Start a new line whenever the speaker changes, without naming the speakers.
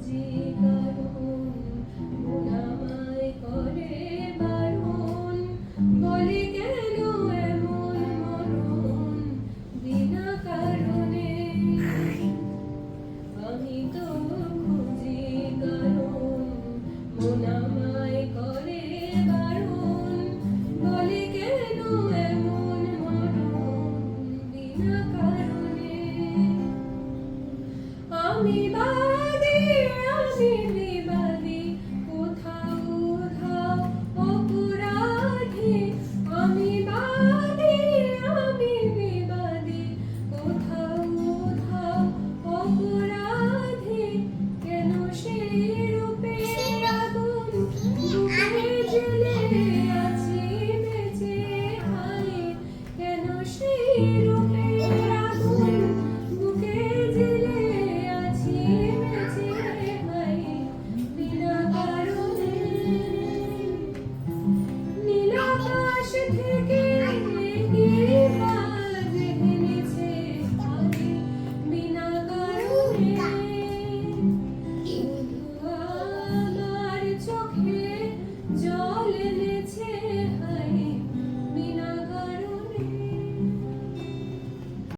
খুঁজি কারণ মন আমায় করে বারণ বলে কেন এমন মরণ বিনা কারণে আমি তো খুঁজি কারণ মন আমায় করে বারণ বলে কেন এমন মরণ বিনা কারণে আমি বাদী